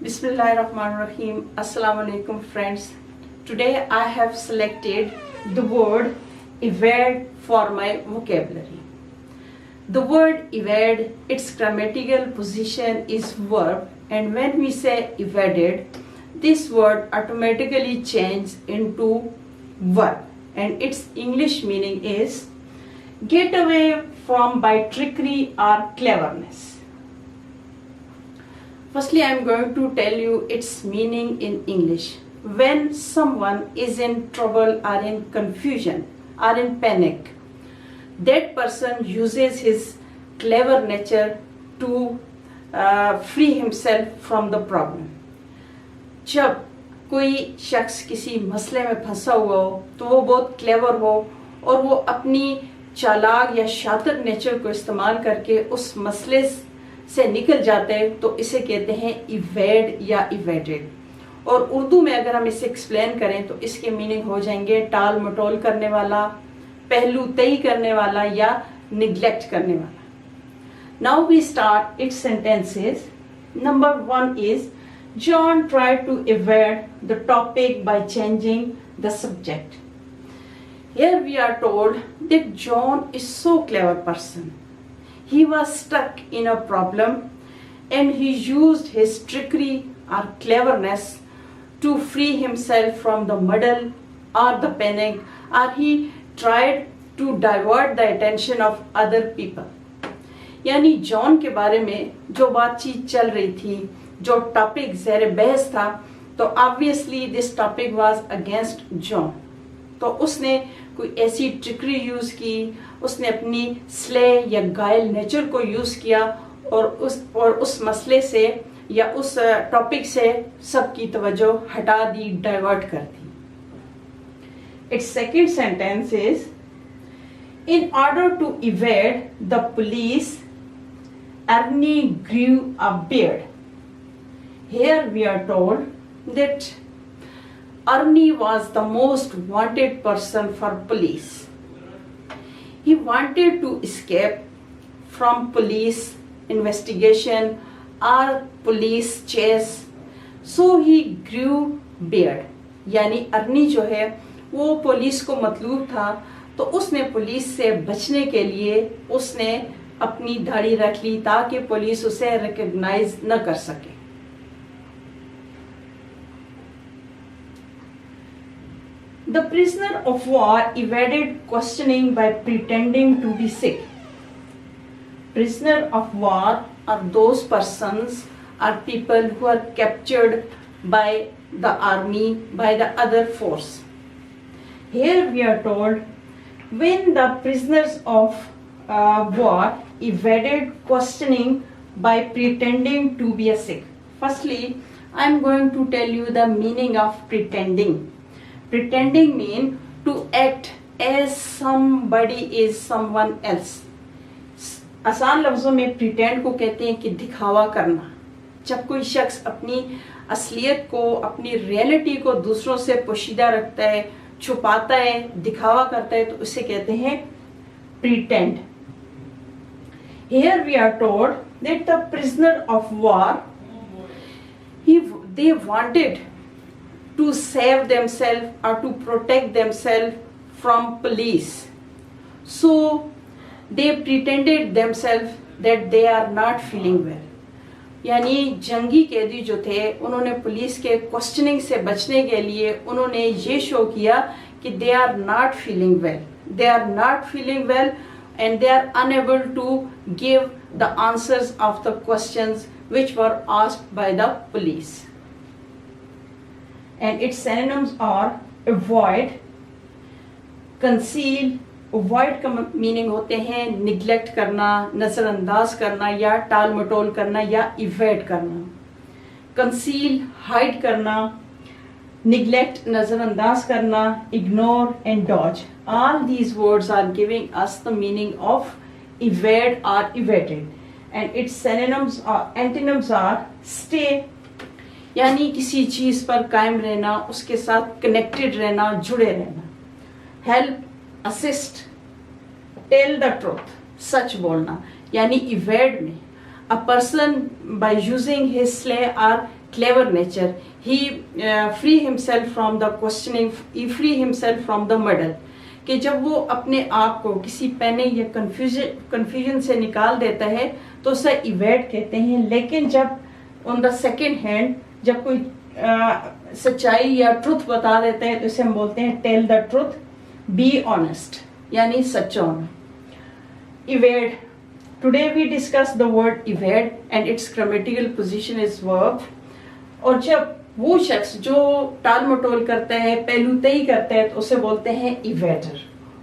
Bismillahirrahmanirrahim. Assalamu alaikum friends. Today I have selected the word evade for my vocabulary. The word evade, its grammatical position is verb, and when we say evaded, this word automatically changes into verb, and its English meaning is get away from by trickery or cleverness. Firstly, I am going to tell you its meaning in English. When someone is in trouble or in confusion or in panic, that person uses his clever nature to free himself from the problem. जब कोई शख्स किसी मसले में फंसा हुआ हो तो वो बहुत क्लेवर हो और वो अपनी चालाक या शातिर नेचर को इस्तेमाल करके उस मसले से निकल जाते हैं तो इसे कहते हैं इवेड या इवेडेड. और उर्दू में अगर हम इसे एक्सप्लेन करें तो इसके मीनिंग हो जाएंगे टाल मटोल करने वाला, पहलू तय करने वाला या निग्लेक्ट करने वाला. Now we start its sentences. Number 1 इज John tried to evade the topic by changing the subject. Here we are told that John is so clever person. He was stuck in a problem and he used his trickery or cleverness to free himself from the muddle or the panic, or he tried to divert the attention of other people. यानी John के बारे में जो बातचीत चल रही थी, जो टॉपिक ज़ेर बहस था, तो obviously this topic was against John. तो उसने कोई ऐसी ट्रिकरी यूज़ की, उसने अपनी स्ले या गायल नेचर को यूज़ किया और उस मसले से या उस टॉपिक से सबकी तवज्जो हटा दी, डाइवर्ट कर दी. Its second sentence is in order to evade the police Ernie grew a beard. Here we are told that Ernie was the most wanted person for police. He wanted to escape from police investigation or police chase, so he grew beard. यानी अर्नी जो है वो police को मतलूब था, तो उसने police से बचने के लिए उसने अपनी दाढ़ी रख ली ताकि पुलिस उसे रिकॉग्नाइज न कर सके. The prisoner of war evaded questioning by pretending to be sick. Prisoner of war are those persons or people who are captured by the army, by the other force. Here we are told when the prisoners of war evaded questioning by pretending to be sick. Firstly, I am going to tell you the meaning of pretending. Pretending means to act as somebody is someone else. आसान लफ्ज़ों में pretend को कहते हैं कि दिखावा करना. जब कोई शख्स अपनी असलियत को, अपनी रियलिटी को दूसरों से पोशीदा रखता है, छुपाता है, दिखावा करता है, तो उसे कहते हैं pretend. Here we are told that the prisoner of war, they wanted to save themselves or to protect themselves from police. So they pretended themselves that they are not feeling well. यानी जंगी कैदी जो थे उन्होंने police के questioning से बचने के लिए उन्होंने ये शो किया कि they are not feeling well. They are not feeling well and they are unable to give the answers of the questions which were asked by the police. And its synonyms are avoid, conceal. Avoid का meaning होते हैं neglect करना, नज़रअंदाज करना या टाल मटोल करना या इवेड करना. कंसील हाइड करना, neglect नज़रअंदाज करना, ignore and dodge. All these words are giving us the meaning of evade or evaded, and its synonyms or antonyms are stay, यानी किसी चीज़ पर कायम रहना, उसके साथ कनेक्टेड रहना, जुड़े रहना. Help, assist, tell the truth, सच बोलना. यानी evade में a person by using his sly or clever nature. He free himself from the questioning, he free himself from the muddle. कि जब वो अपने आप को किसी पैने या कंफ्यूजन से निकाल देता है तो उसे इवेड कहते हैं. लेकिन जब ऑन द सेकेंड हैंड जब कोई सच्चाई या ट्रुथ बता देता है तो इसे हम बोलते हैं tell the truth, be honest, यानी सच्चा होना. Evade. Today we discuss the word evade and its grammatical position is verb. और जब वो शख्स जो टाल मटोल करता है, पहलूतई करता है, तो उसे बोलते हैं इवेडर.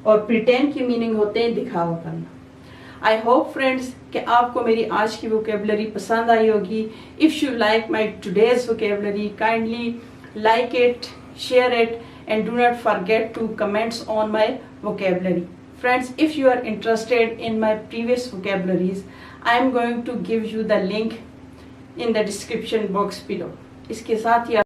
और प्रिटेंड की मीनिंग होते हैं दिखावा करना. आई होप फ्रेंड्स कि आपको मेरी आज की वोकेबलरी पसंद आई होगी. If you like my today's vocabulary, kindly like it, share it, and do not forget to comments on my vocabulary. Friends, if you are interested in my previous vocabularies, I am going to give you the link in the description box below. इसके साथ ही